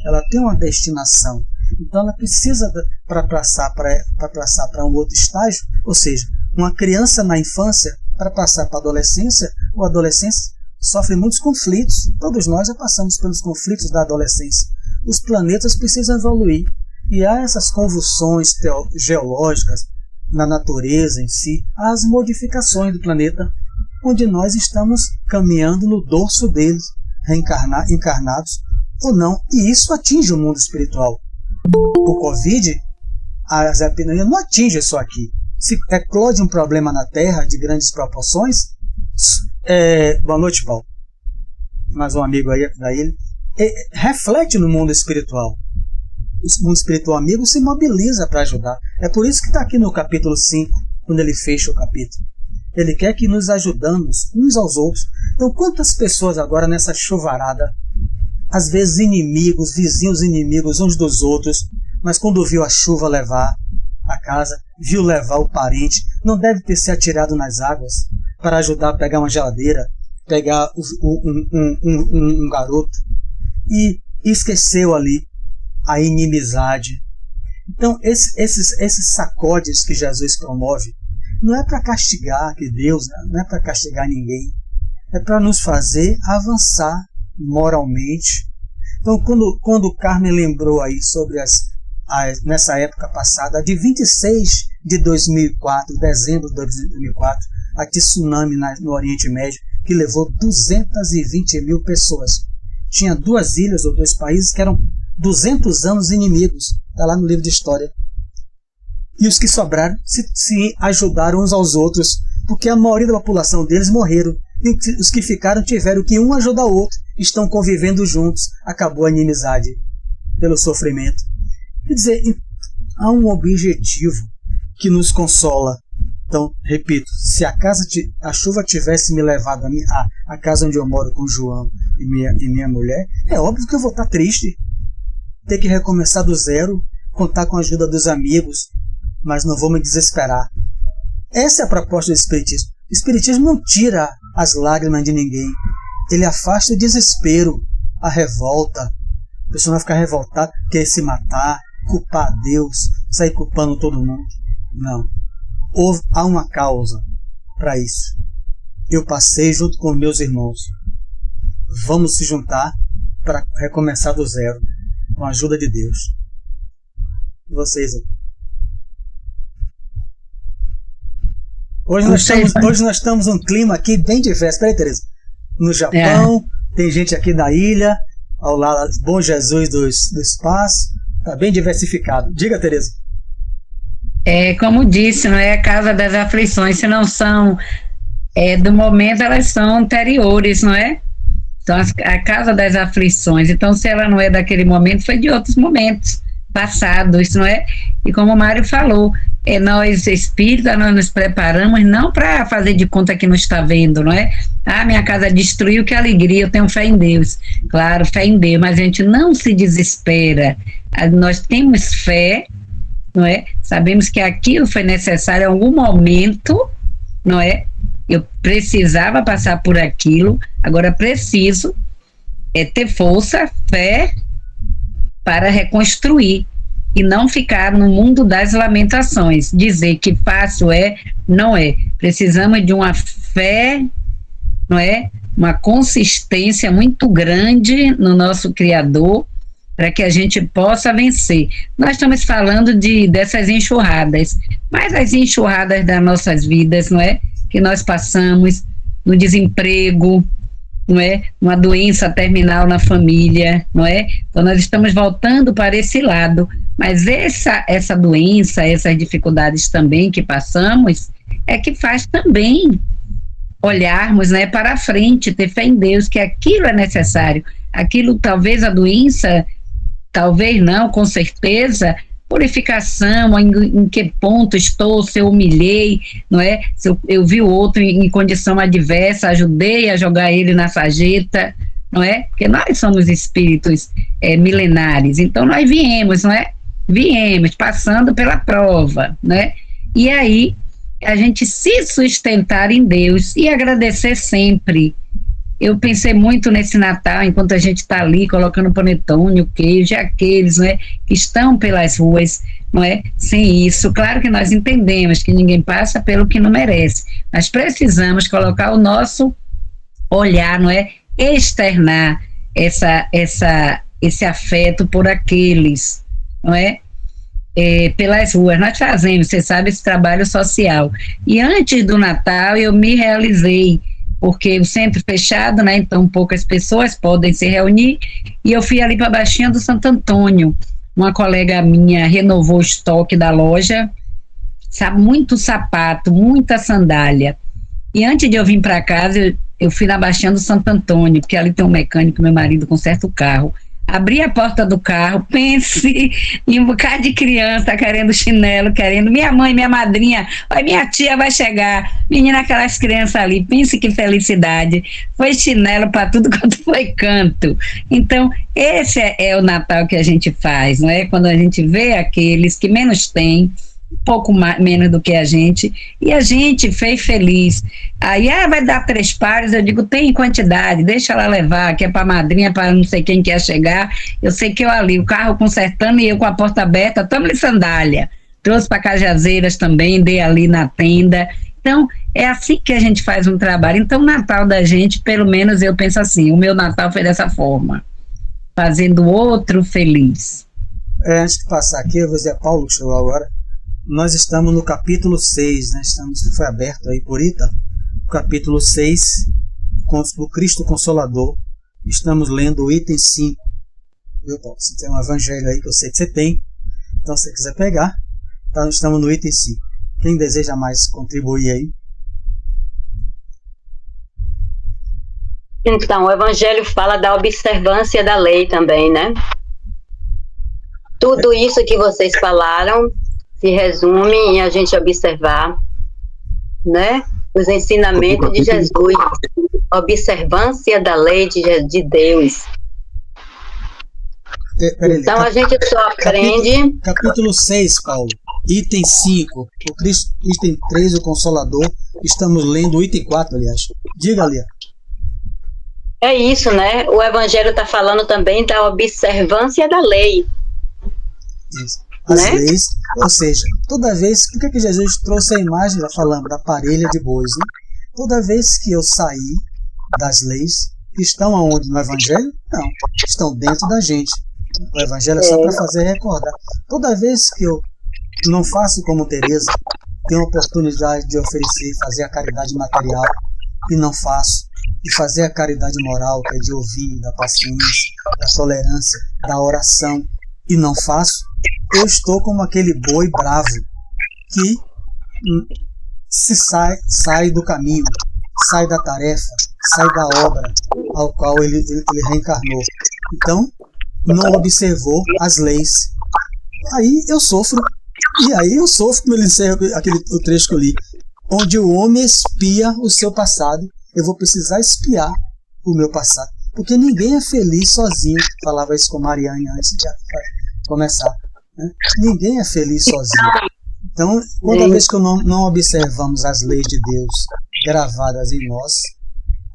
Ela tem uma destinação. Então ela precisa, para passar para um outro estágio, ou seja, uma criança na infância, para passar para a adolescência, ou adolescência, sofre muitos conflitos. Todos nós já passamos pelos conflitos da adolescência. Os planetas precisam evoluir. E há essas convulsões geológicas na natureza em si, há as modificações do planeta, onde nós estamos caminhando no dorso deles, encarnados ou não. E isso atinge o mundo espiritual. O Covid, as epidemias não atinge só aqui. Se eclode um problema na Terra de grandes proporções, boa noite, Paulo, mais um amigo aí da ilha, reflete no mundo espiritual. O mundo espiritual amigo se mobiliza para ajudar. É por isso que está aqui no capítulo 5, quando ele fecha o capítulo. Ele quer que nos ajudamos uns aos outros. Então, quantas pessoas agora nessa chuvarada, às vezes inimigos, vizinhos inimigos uns dos outros, mas quando viu a chuva levar a casa, viu levar o parente, não deve ter se atirado nas águas para ajudar a pegar uma geladeira, pegar um garoto, e esqueceu ali a inimizade. Então esses sacodes que Jesus promove não é para castigar, que Deus não é para castigar ninguém, é para nos fazer avançar moralmente. Então quando o Carmen lembrou aí sobre nessa época passada, de 26 de 2004, dezembro de 2004, a tsunami no Oriente Médio, que levou 220 mil pessoas. Tinha 2 ilhas ou 2 países que eram 200 anos inimigos. Está lá no livro de história. E os que sobraram se ajudaram uns aos outros, porque a maioria da população deles morreram. E os que ficaram tiveram que um ajudar o outro. Estão convivendo juntos. Acabou a inimizade pelo sofrimento. Quer dizer, há um objetivo que nos consola. Então, repito, se a chuva tivesse me levado a casa onde eu moro com o João e minha mulher, é óbvio que eu vou estar triste. Ter que recomeçar do zero, contar com a ajuda dos amigos, mas não vou me desesperar. Essa é a proposta do Espiritismo. O Espiritismo não tira as lágrimas de ninguém. Ele afasta o desespero, a revolta. A pessoa vai ficar revoltada, quer se matar, culpar a Deus, sair culpando todo mundo. Não. Há uma causa para isso. Eu passei junto com meus irmãos. Vamos se juntar para recomeçar do zero, com a ajuda de Deus. Vocês. Hoje nós estamos num clima aqui bem diverso. Espera aí, Tereza. No Japão, tem gente aqui da ilha, ao lado Bom Jesus do espaço. Está bem diversificado. Diga, Tereza. Como disse, não é a causa das aflições, se não são do momento, elas são anteriores, não é? Então, a causa das aflições, então, se ela não é daquele momento, foi de outros momentos passados, não é? E como o Mário falou, nós espíritas, nós nos preparamos não para fazer de conta que não está vendo, não é? Minha casa destruiu, que alegria, eu tenho fé em Deus. Claro, fé em Deus, mas a gente não se desespera. Nós temos fé, não é? Sabemos que aquilo foi necessário em algum momento, não é? Eu precisava passar por aquilo, agora preciso ter força, fé para reconstruir e não ficar no mundo das lamentações. Dizer que fácil não é. Precisamos de uma fé, não é? Uma consistência muito grande no nosso Criador, para que a gente possa vencer. Nós estamos falando dessas enxurradas, mas as enxurradas das nossas vidas, não é? Que nós passamos no desemprego, não é? Uma doença terminal na família, não é? Então nós estamos voltando para esse lado, mas essa doença, essas dificuldades também que passamos, que faz também olharmos, né, para a frente, ter fé em Deus, que aquilo é necessário. Aquilo, talvez a doença, talvez não, com certeza, purificação, em que ponto estou, se eu humilhei, não é? Se eu vi o outro em condição adversa, ajudei a jogar ele na sarjeta, não é? Porque nós somos espíritos milenares, então nós viemos, não é? Viemos passando pela prova, né? E aí a gente se sustentar em Deus e agradecer sempre. Eu pensei muito nesse Natal, enquanto a gente está ali colocando panetone, o queijo, aqueles, né, que estão pelas ruas, não é? Sem isso, claro que nós entendemos que ninguém passa pelo que não merece, mas precisamos colocar o nosso olhar, não é? Externar esse afeto por aqueles, não é? Pelas ruas, nós fazemos, você sabe, esse trabalho social. E antes do Natal eu me realizei, porque o centro fechado, né, então poucas pessoas podem se reunir, e eu fui ali para a Baixinha do Santo Antônio. Uma colega minha renovou o estoque da loja, sabe, muito sapato, muita sandália. E antes de eu vir para casa, eu fui na Baixinha do Santo Antônio, porque ali tem um mecânico, meu marido conserta o carro. Abri a porta do carro, pense em um bocado de criança querendo chinelo, querendo minha mãe, minha madrinha, olha, minha tia vai chegar, menina, aquelas crianças ali, pense que felicidade, foi chinelo para tudo quanto foi canto. Então, esse é o Natal que a gente faz, não é? Quando a gente vê aqueles que menos têm, um pouco menos do que a gente, e a gente fez feliz. Aí, vai dar 3 pares, eu digo, tem quantidade, deixa ela levar, que é para madrinha, para não sei quem quer chegar. Eu sei que eu ali, o carro consertando e eu com a porta aberta, tamo-lhe sandália. Trouxe para Cajazeiras também, dei ali na tenda. Então, é assim que a gente faz um trabalho. Então, o Natal da gente, pelo menos eu penso assim, o meu Natal foi dessa forma, fazendo o outro feliz. Antes de passar aqui, eu vou dizer, Paulo, que chegou agora, nós estamos no capítulo 6, né? Foi aberto aí por Ita, o capítulo 6, do Cristo Consolador. Estamos lendo o item 5. Viu, Paulo? Você tem um evangelho aí que eu sei que você tem, então se você quiser pegar, então, estamos no item 5. Quem deseja mais contribuir aí? Então, o evangelho fala da observância da lei também, né? Tudo isso que vocês falaram se resume em a gente observar, né, os ensinamentos de Jesus, observância da lei de Deus. Então a gente só aprende... Capítulo 6, Paulo, item 5, o Cristo, item 3, o Consolador, estamos lendo o item 4, aliás. Diga, Lia. É isso, né, o Evangelho está falando também da observância da lei. Isso. As leis, ou seja, toda vez, por que Jesus trouxe a imagem, já falamos, da parelha de bois, né? Toda vez que eu sair das leis, estão aonde? No Evangelho? Não, estão dentro da gente. O Evangelho é só para fazer recordar. Toda vez que eu não faço como Teresa, tenho a oportunidade de oferecer, fazer a caridade material, e não faço, e fazer a caridade moral, que é de ouvir, da paciência, da tolerância, da oração, e não faço, eu estou como aquele boi bravo que se sai do caminho, sai da tarefa, sai da obra ao qual ele reencarnou. Então, não observou as leis. Aí eu sofro. E aí eu sofro, como ele encerra o trecho que eu li, onde o homem expia o seu passado. Eu vou precisar espiar o meu passado. Porque ninguém é feliz sozinho. Falava isso com a Mariane antes de começar. Né? Ninguém é feliz sozinho. Então, toda vez que não observamos as leis de Deus gravadas em nós,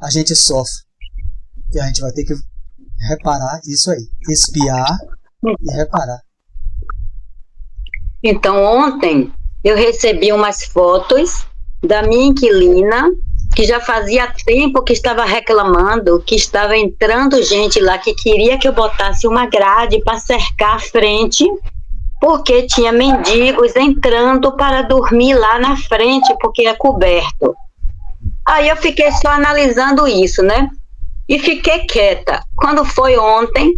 a gente sofre. E a gente vai ter que reparar isso aí. Espiar e reparar. Então, ontem eu recebi umas fotos da minha inquilina, que já fazia tempo que estava reclamando, que estava entrando gente lá que queria que eu botasse uma grade para cercar a frente, porque tinha mendigos entrando para dormir lá na frente, porque é coberto. Aí eu fiquei só analisando isso, né? E fiquei quieta. Quando foi ontem,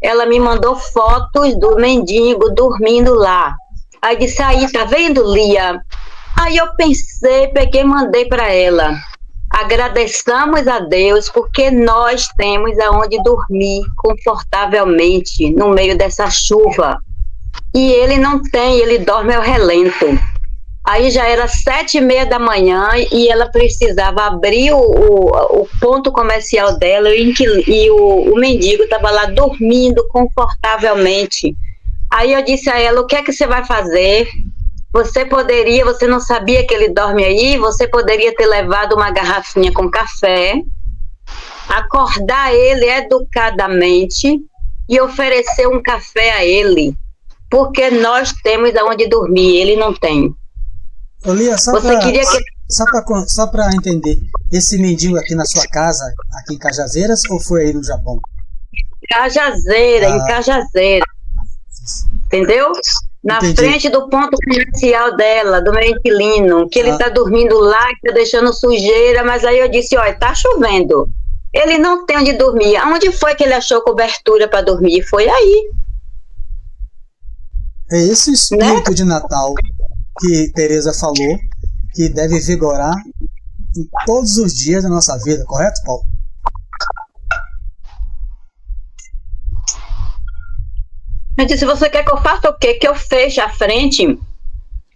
ela me mandou fotos do mendigo dormindo lá. Aí disse, aí, tá vendo, Lia? Aí eu pensei, peguei e mandei para ela. agradeçamos a Deus porque nós temos aonde dormir confortavelmente no meio dessa chuva. E ele não tem, ele dorme ao relento. Aí já era 7h30 da manhã e ela precisava abrir o ponto comercial dela e o mendigo estava lá dormindo confortavelmente. Aí eu disse a ela, o que é que você vai fazer? Você não sabia que ele dorme aí? Você poderia ter levado uma garrafinha com café, acordar ele educadamente e oferecer um café a ele, porque nós temos aonde dormir, ele não tem. Ô Lia, só para entender, esse mendigo aqui na sua casa, aqui em Cajazeiras, ou foi aí no Japão? Em Cajazeira. Entendeu? Na Entendi. Frente do ponto comercial dela, do meu inquilino, que ele tá dormindo lá, que tá deixando sujeira, mas aí eu disse, olha, tá chovendo. Ele não tem onde dormir. Aonde foi que ele achou cobertura para dormir? Foi aí. É esse o espírito de Natal que Teresa falou, que deve vigorar em todos os dias da nossa vida, correto, Paulo? Eu disse, você quer que eu faça o quê? Que eu feche a frente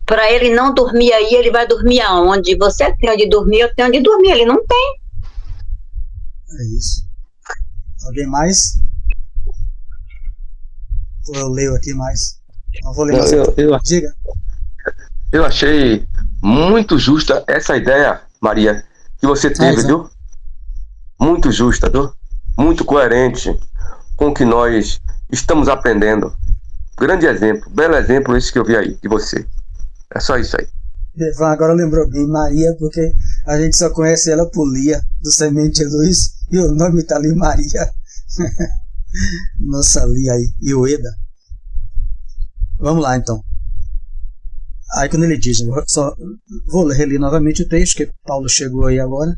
para ele não dormir aí, ele vai dormir aonde? Você tem onde dormir, eu tenho onde dormir, ele não tem. É isso. Alguém mais? Ou eu leio aqui mais? Não vou ler mais. Diga. Eu achei muito justa essa ideia, Maria, que você teve, viu? Muito justa, viu? Muito coerente com o que nós estamos aprendendo. Grande exemplo, belo exemplo esse que eu vi aí, de você. É só isso aí. Devan agora lembrou bem Maria, porque a gente só conhece ela por Lia, do Semente de Luz, e o nome tá ali, Maria. Nossa Lia aí, e o Eda. Vamos lá, então. Aí quando ele diz, só vou reler novamente o texto, que Paulo chegou aí agora.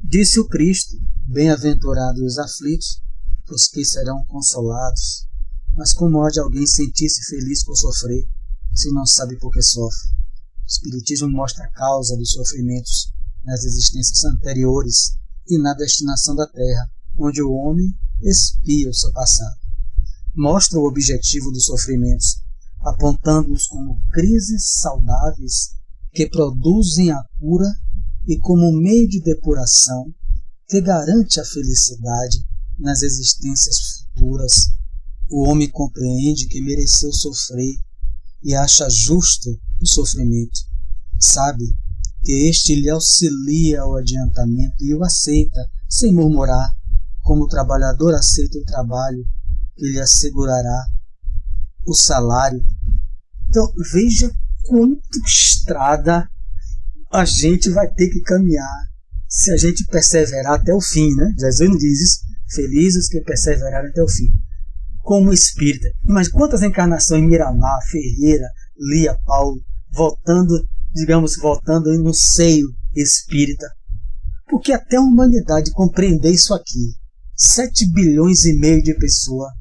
Disse o Cristo, bem-aventurados os aflitos, os que serão consolados. Mas como pode alguém sentir-se feliz por sofrer, se não sabe por que sofre? O Espiritismo mostra a causa dos sofrimentos nas existências anteriores e na destinação da Terra, onde o homem expia o seu passado. Mostra o objetivo dos sofrimentos, apontando-os como crises saudáveis que produzem a cura e como meio de depuração que garante a felicidade nas existências futuras. O homem compreende que mereceu sofrer e acha justo o sofrimento. Sabe que este lhe auxilia ao adiantamento e o aceita sem murmurar, como o trabalhador aceita o trabalho que lhe assegurará o salário. Então veja quanto estrada a gente vai ter que caminhar se a gente perseverar até o fim, né? Jesus diz isso, felizes que perseverarem até o fim. Como espírita, mas quantas encarnações em Miramar, Ferreira, Lia, Paulo, voltando no seio espírita, porque até a humanidade compreender isso aqui, 7,5 bilhões de pessoas,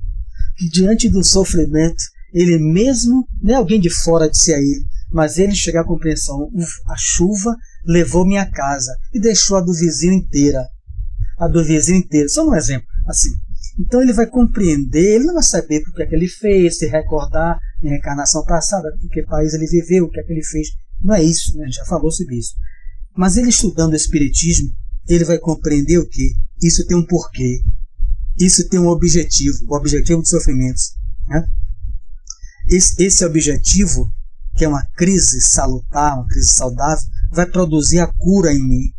que diante do sofrimento, ele mesmo, não é alguém de fora de si a ele, mas ele chegar à compreensão, a chuva levou minha casa e deixou a do vizinho inteira. Só um exemplo, assim. Então ele vai compreender, ele não vai saber o que é que ele fez, se recordar em reencarnação passada, em que país ele viveu, o que é que ele fez. Não é isso, né? A gente já falou sobre isso. Mas ele estudando o Espiritismo, ele vai compreender o que? Isso tem um porquê. Isso tem um objetivo, o objetivo dos sofrimentos. Né? Esse objetivo, que é uma crise salutar, uma crise saudável, vai produzir a cura em mim.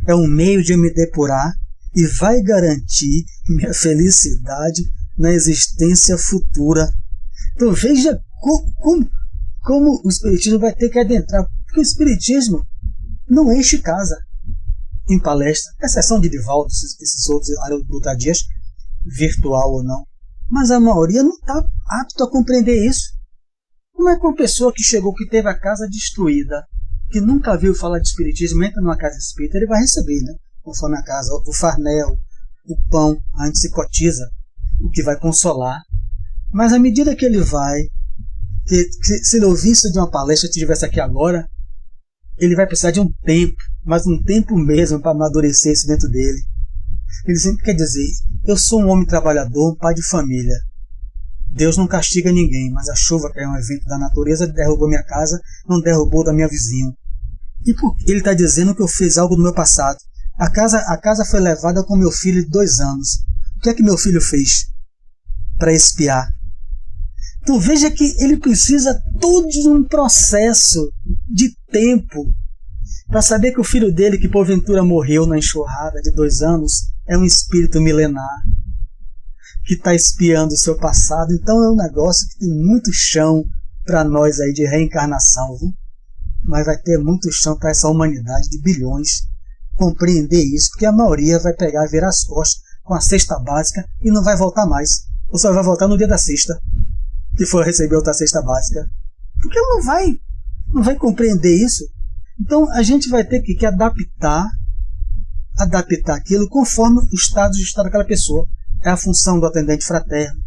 É um meio de eu me depurar e vai garantir minha felicidade na existência futura. Então veja como o Espiritismo vai ter que adentrar, porque o Espiritismo não enche casa em palestra, exceção de Divaldo, esses outros Dias, virtual ou não, mas a maioria não está apto a compreender isso. Como é que uma pessoa que chegou, que teve a casa destruída, que nunca viu falar de Espiritismo, entra numa casa espírita, ele vai receber, né? Conforme a casa, o farnel, o pão, a gente se cotiza, o que vai consolar. Mas à medida que ele vai, se ele ouvisse de uma palestra, se estivesse aqui agora, ele vai precisar de um tempo, mas um tempo mesmo para amadurecer isso dentro dele. Ele sempre quer dizer, eu sou um homem trabalhador, um pai de família. Deus não castiga ninguém, mas a chuva, que é um evento da natureza, derrubou minha casa, não derrubou da minha vizinha. E por que ele está dizendo que eu fiz algo no meu passado? A casa foi levada com meu filho de 2 anos. O que é que meu filho fez para expiar? Então veja que ele precisa todo de um processo de tempo para saber que o filho dele, que porventura morreu na enxurrada de 2 anos, é um espírito milenar que está espiando o seu passado. Então é um negócio que tem muito chão para nós aí de reencarnação, viu? Mas vai ter muito chão para essa humanidade de bilhões compreender isso, porque a maioria vai pegar e virar as costas com a cesta básica e não vai voltar mais. Ou só vai voltar no dia da sexta, que for receber outra cesta básica. Porque não vai compreender isso. Então a gente vai ter que adaptar aquilo conforme o estado de estar daquela pessoa. É a função do atendente fraterno.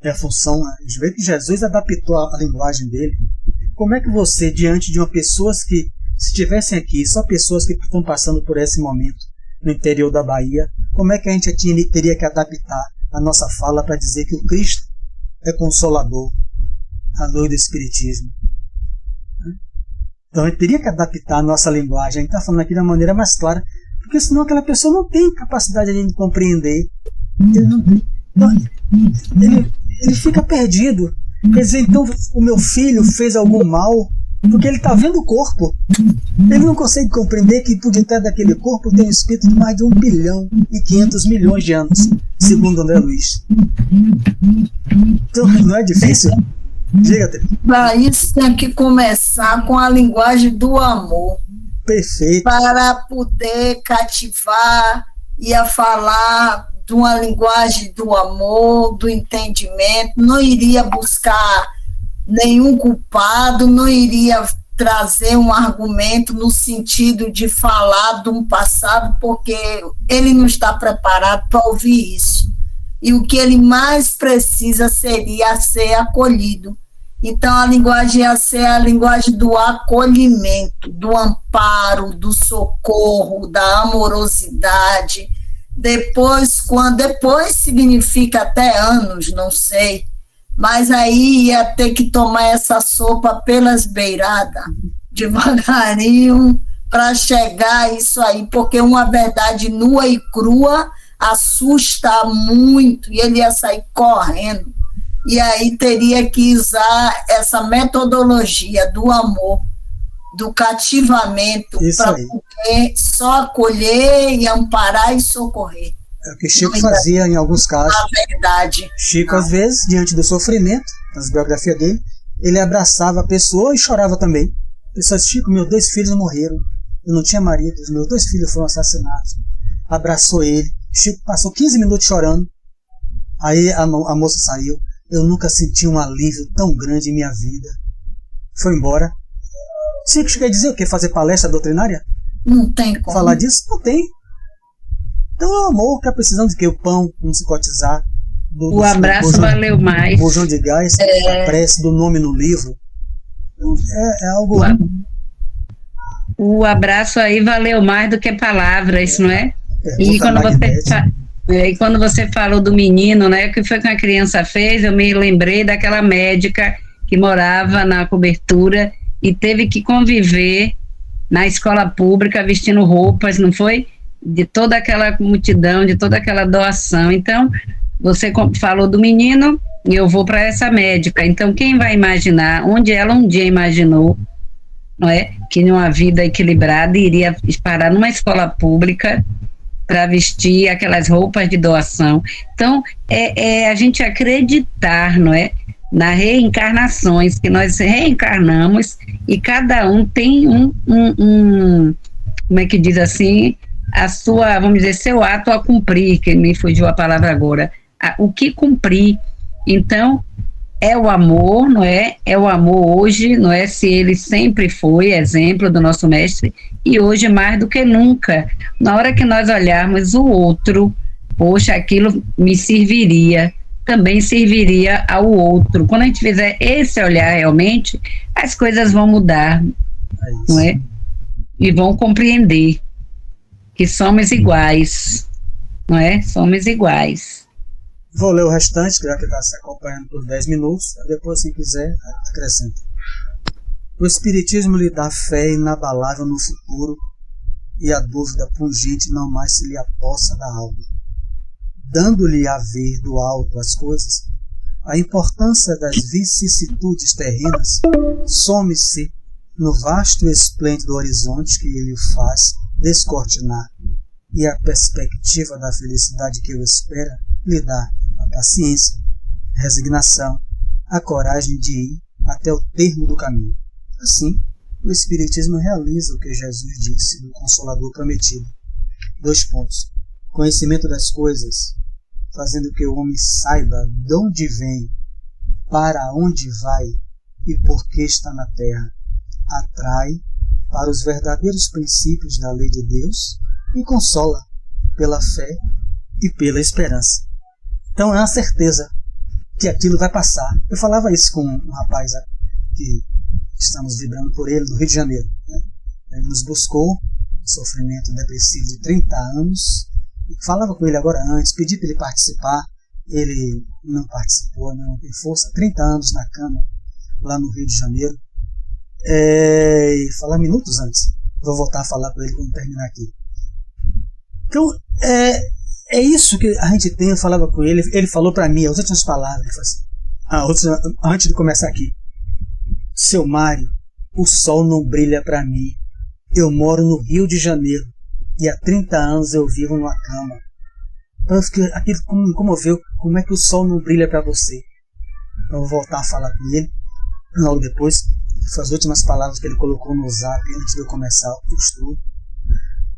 É a função, a gente vê que Jesus adaptou a linguagem dele. Como é que você, diante de uma pessoa que, se estivessem aqui, só pessoas que estão passando por esse momento no interior da Bahia, como é que a gente teria que adaptar a nossa fala para dizer que o Cristo é consolador, a luz do Espiritismo? Então a gente teria que adaptar a nossa linguagem. A gente está falando aqui de uma maneira mais clara, porque senão aquela pessoa não tem capacidade de compreender. Ele fica perdido. Quer dizer, então o meu filho fez algum mal porque ele está vendo o corpo. Ele não consegue compreender que por detrás daquele corpo tem um espírito de mais de 1.500.000.000 de anos, segundo André Luiz. Então não é difícil. Diga, Teresa. Para isso tem que começar com a linguagem do amor. Perfeito. Para poder cativar e a falar de uma linguagem do amor, do entendimento, não iria buscar nenhum culpado, não iria trazer um argumento no sentido de falar de um passado, porque ele não está preparado para ouvir isso. E o que ele mais precisa seria ser acolhido. Então a linguagem ia ser a linguagem do acolhimento, do amparo, do socorro, da amorosidade. Depois significa até anos, não sei, mas aí ia ter que tomar essa sopa pelas beiradas, devagarinho, para chegar a isso aí, porque uma verdade nua e crua assusta muito, e ele ia sair correndo, e aí teria que usar essa metodologia do amor, do cativamento, para poder só acolher e amparar e socorrer. É o que Chico fazia em alguns casos. A verdade. Chico, às vezes, diante do sofrimento, nas biografias dele, ele abraçava a pessoa e chorava também. A pessoa disse, Chico, meus 2 filhos morreram, eu não tinha marido, os meus 2 filhos foram assassinados. Abraçou ele, Chico passou 15 minutos chorando, aí a moça saiu. Eu nunca senti um alívio tão grande em minha vida. Foi embora. Chico quer dizer o quê? Fazer palestra doutrinária? Não tem como. Falar disso? Não tem. Então é o amor que é precisando de quê? O pão, não se cotizar. O abraço valeu mais. O bujão de gás, a prece do nome no livro. É algo... O abraço aí valeu mais do que palavras, não é? E quando você falou do menino, né? O que foi que a criança fez? Eu me lembrei daquela médica que morava na cobertura e teve que conviver na escola pública vestindo roupas, não foi? De toda aquela multidão, de toda aquela doação. Então, você falou do menino e eu vou para essa médica. Então, quem vai imaginar, onde ela um dia imaginou, não é? Que numa vida equilibrada iria parar numa escola pública para vestir aquelas roupas de doação. Então, a gente acreditar, não é? Na reencarnações, que nós reencarnamos e cada um tem como é que diz assim, a sua, vamos dizer, seu ato a cumprir, que me fugiu a palavra agora, o que cumprir. Então, é o amor, não é? É o amor hoje, não é? Se ele sempre foi exemplo do nosso mestre, e hoje mais do que nunca. Na hora que nós olharmos o outro, poxa, aquilo me serviria, também serviria ao outro. Quando a gente fizer esse olhar realmente, as coisas vão mudar, não é? e vão compreender que somos iguais, não é? Somos iguais. Vou ler o restante, já que está se acompanhando por 10 minutos, depois, se quiser, acrescenta. O Espiritismo lhe dá fé inabalável no futuro, e a dúvida pungente não mais se lhe apossa da alma. Dando-lhe a ver do alto as coisas, a importância das vicissitudes terrenas some-se no vasto e esplêndido horizonte que ele faz descortinar, e a perspectiva da felicidade que o espera lhe dá a paciência, a resignação, a coragem de ir até o termo do caminho. Assim, o Espiritismo realiza o que Jesus disse do Consolador prometido. 2 pontos. Conhecimento das coisas, fazendo que o homem saiba de onde vem, para onde vai e por que está na terra, atrai para os verdadeiros princípios da lei de Deus e consola pela fé e pela esperança. Então é uma certeza que aquilo vai passar. Eu falava isso com um rapaz que estamos vibrando por ele, do Rio de Janeiro, né? Ele nos buscou, sofrimento depressivo de 30 anos, falava com ele agora antes, pedi para ele participar, ele não participou, não tem força, 30 anos na cama, lá no Rio de Janeiro, falar minutos antes, vou voltar a falar com ele quando terminar aqui. Então, é isso que a gente tem. Eu falava com ele, ele falou para mim, as últimas palavras, ele falou assim, antes de começar aqui: seu Mário, o sol não brilha para mim, eu moro no Rio de Janeiro e há 30 anos eu vivo numa cama. Então aquilo me comoveu, como é que o sol não brilha para você? Então eu vou voltar a falar com ele logo depois. Foram as últimas palavras que ele colocou no zap antes de eu começar o estudo.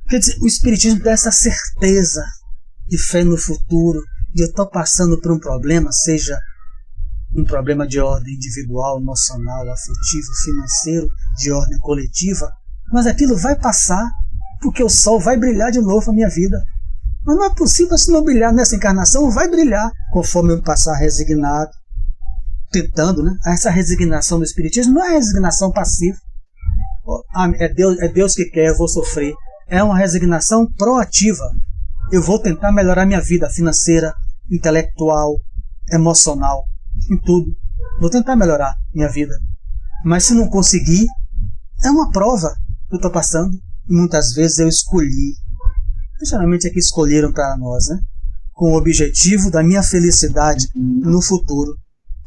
Quer dizer, o Espiritismo dá essa certeza de fé no futuro, de eu estar passando por um problema, seja um problema de ordem individual, emocional, afetivo, financeiro, de ordem coletiva, mas aquilo vai passar, porque o sol vai brilhar de novo na minha vida. Mas não é possível, se não brilhar nessa encarnação, vai brilhar conforme eu passar resignado, tentando, né? Essa resignação do Espiritismo não é resignação passiva. É Deus que quer, eu vou sofrer. É uma resignação proativa. Eu vou tentar melhorar minha vida financeira, intelectual, emocional, em tudo. Vou tentar melhorar minha vida. Mas se não conseguir, é uma prova que eu estou passando. E muitas vezes eu escolhi. Geralmente é que escolheram para nós, né? Com o objetivo da minha felicidade no futuro.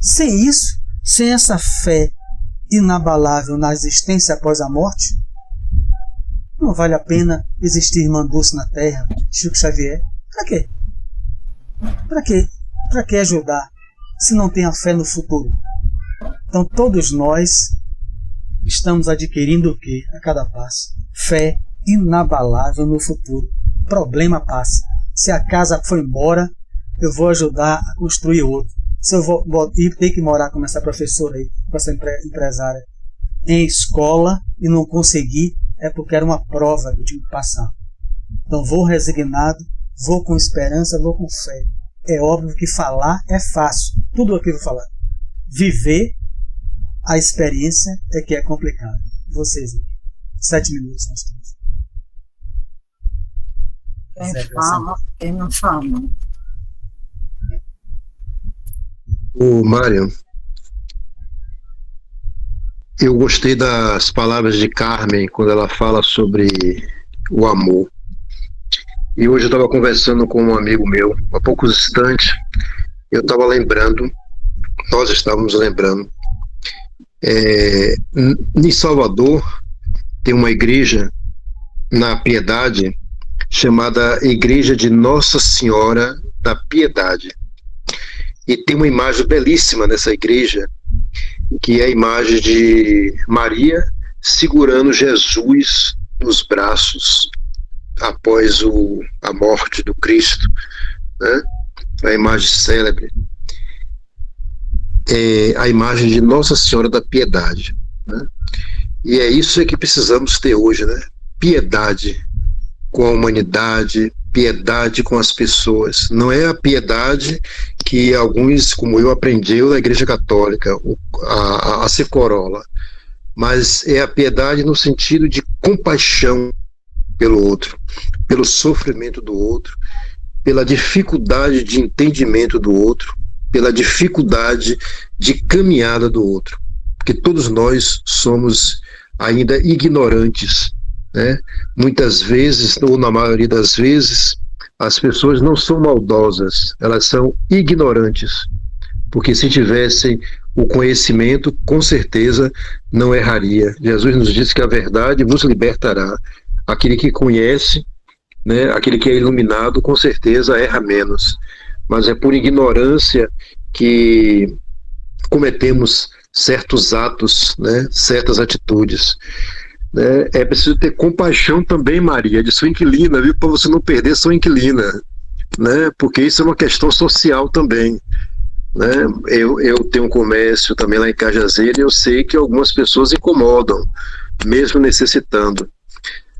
Sem isso, sem essa fé inabalável na existência após a morte, não vale a pena existir Irmã Dulce na Terra, Chico Xavier. Para quê? Para quê? Para que ajudar se não tem a fé no futuro? Então todos nós estamos adquirindo o quê? A cada passo. Fé inabalável no futuro. Problema passa. Se a casa foi embora, eu vou ajudar a construir outro. Se eu vou ter que morar como essa professora aí, com essa empresária, em escola e não conseguir, é porque era uma prova que eu tinha que passar. Então vou resignado, vou com esperança, vou com fé. É óbvio que falar é fácil, tudo aquilo que eu vou falar. Viver a experiência é que é complicado. Vocês, 7 minutos nós temos. Quem fala, quem não fala. O Mário, eu gostei das palavras de Carmen quando ela fala sobre o amor. E hoje eu estava conversando com um amigo meu, há poucos instantes, eu estava lembrando, nós estávamos lembrando, em Salvador tem uma igreja na Piedade chamada Igreja de Nossa Senhora da Piedade. E tem uma imagem belíssima nessa igreja, que é a imagem de Maria segurando Jesus nos braços após a morte do Cristo, né? A imagem célebre. É a imagem de Nossa Senhora da Piedade, né? E é isso que precisamos ter hoje, né? Piedade com a humanidade, piedade com as pessoas. Não é a piedade que alguns, como eu, aprendeu na Igreja Católica, a ser corola. mas é a piedade no sentido de compaixão pelo outro, pelo sofrimento do outro, pela dificuldade de entendimento do outro, pela dificuldade de caminhada do outro, porque todos nós somos ainda ignorantes, né? Muitas vezes, ou na maioria das vezes, as pessoas não são maldosas, elas são ignorantes, porque se tivessem o conhecimento, com certeza não erraria. Jesus nos disse que a verdade vos libertará. Aquele que conhece, né, aquele que é iluminado, com certeza erra menos. Mas é por ignorância que cometemos certos atos, né, certas atitudes. Né? É preciso ter compaixão também, Maria, de sua inquilina, viu, para você não perder sua inquilina, né? Porque isso é uma questão social também. Né? Eu tenho um comércio também lá em Cajazeira e eu sei que algumas pessoas incomodam, mesmo necessitando.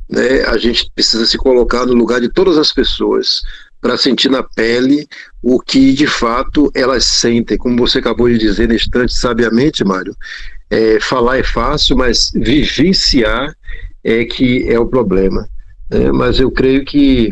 Né? A gente precisa se colocar no lugar de todas as pessoas para sentir na pele o que de fato elas sentem, como você acabou de dizer nesse instante sabiamente, Mário. Falar é fácil, mas vivenciar é que é o problema. Mas eu creio que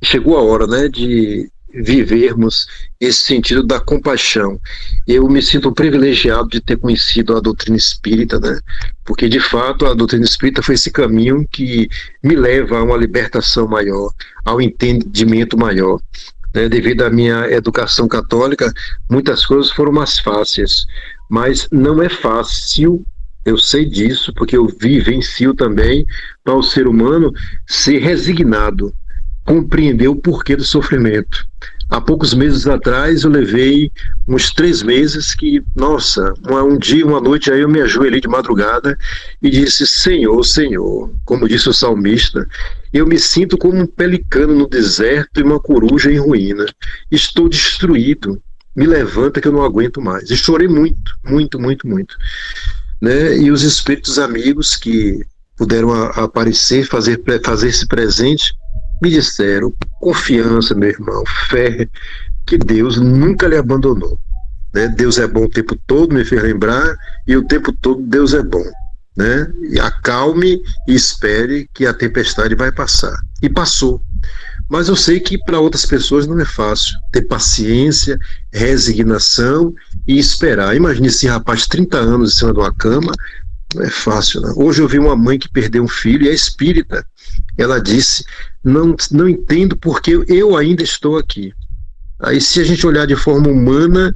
chegou a hora, né, de vivermos esse sentido da compaixão. Eu me sinto privilegiado de ter conhecido a doutrina espírita, né? Porque de fato a doutrina espírita foi esse caminho que me leva a uma libertação maior, ao entendimento maior. Né? Devido à minha educação católica, muitas coisas foram mais fáceis, mas não é fácil. Eu sei disso, porque eu vivencio também para o ser humano ser resignado, compreender o porquê do sofrimento. Há poucos meses atrás eu levei uns 3 meses que, nossa, um dia, uma noite, aí eu me ajoelhei de madrugada e disse: Senhor, Senhor, como disse o salmista, eu me sinto como um pelicano no deserto e uma coruja em ruína. Estou destruído, me levanta que eu não aguento mais. E chorei muito, muito, muito, muito. Né? E os espíritos amigos que puderam aparecer, fazer-se presente, me disseram: confiança, meu irmão, fé, que Deus nunca lhe abandonou. Né? Deus é bom o tempo todo, me fez lembrar, e o tempo todo Deus é bom. Né? E acalme e espere que a tempestade vai passar. E passou. Mas eu sei que para outras pessoas não é fácil ter paciência, resignação e esperar. Imagine esse rapaz, 30 anos em cima de uma cama, não é fácil, né? Hoje eu vi uma mãe que perdeu um filho e é espírita. Ela disse: não entendo porque eu ainda estou aqui. Aí, se a gente olhar de forma humana,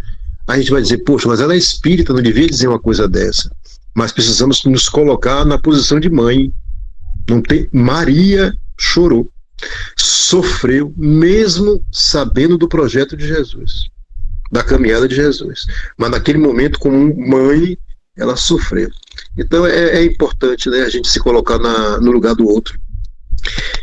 a gente vai dizer: poxa, mas ela é espírita, não devia dizer uma coisa dessa. Mas precisamos nos colocar na posição de mãe. Não tem... Maria chorou, sofreu, mesmo sabendo do projeto de Jesus, da caminhada de Jesus. Mas naquele momento, como mãe, ela sofreu. Então é importante, né, a gente se colocar no lugar do outro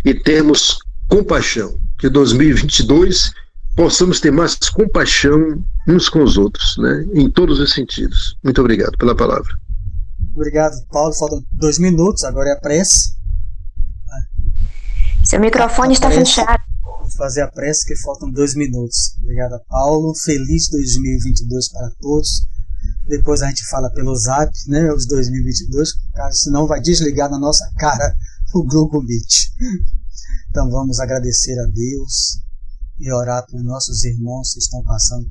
e termos compaixão, que em 2022 possamos ter mais compaixão uns com os outros, né, em todos os sentidos. Muito obrigado pela palavra. Obrigado, Paulo. Faltam 2 minutos, agora é a prece. Seu microfone está fechado. Vou fazer a prece, que faltam 2 minutos. Obrigado, Paulo. Feliz 2022 para todos. Depois a gente fala pelo Zap, né, os 2022, caso senão vai desligar na nossa cara o Google Meet. Então vamos agradecer a Deus e orar por nossos irmãos que estão passando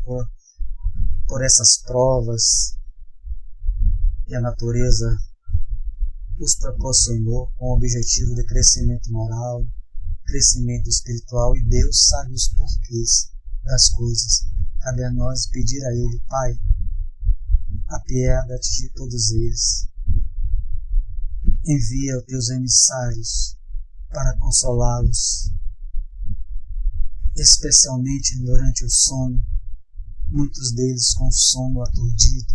por essas provas que a natureza os proporcionou com o objetivo de crescimento moral, crescimento espiritual, e Deus sabe os porquês das coisas. Cabe a nós pedir a Ele: Pai, apieda-te de todos eles. Envia os teus emissários para consolá-los, especialmente durante o sono, muitos deles com sono aturdido,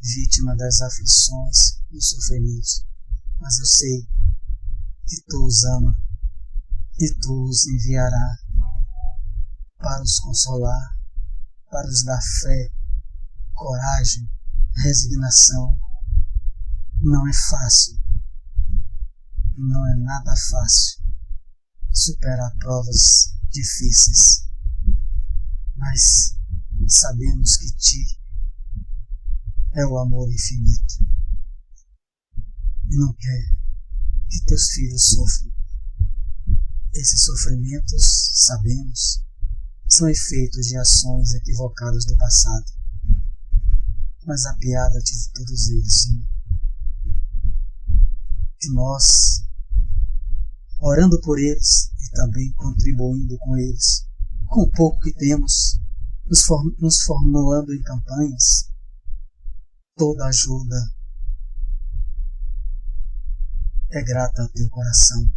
vítima das aflições e sofrimentos. Mas eu sei que Tu os ama e Tu os enviará para os consolar, para os dar fé, coragem, resignação. Não é fácil, não é nada fácil superar provas difíceis, mas sabemos que Ti é o amor infinito. e não quer que teus filhos sofram. Esses sofrimentos, sabemos, são efeitos de ações equivocadas do passado. Mas apiada-te de todos eles, Senhor. Que nós, orando por eles e também contribuindo com eles, com o pouco que temos, nos formulando em campanhas, toda ajuda é grata ao teu coração.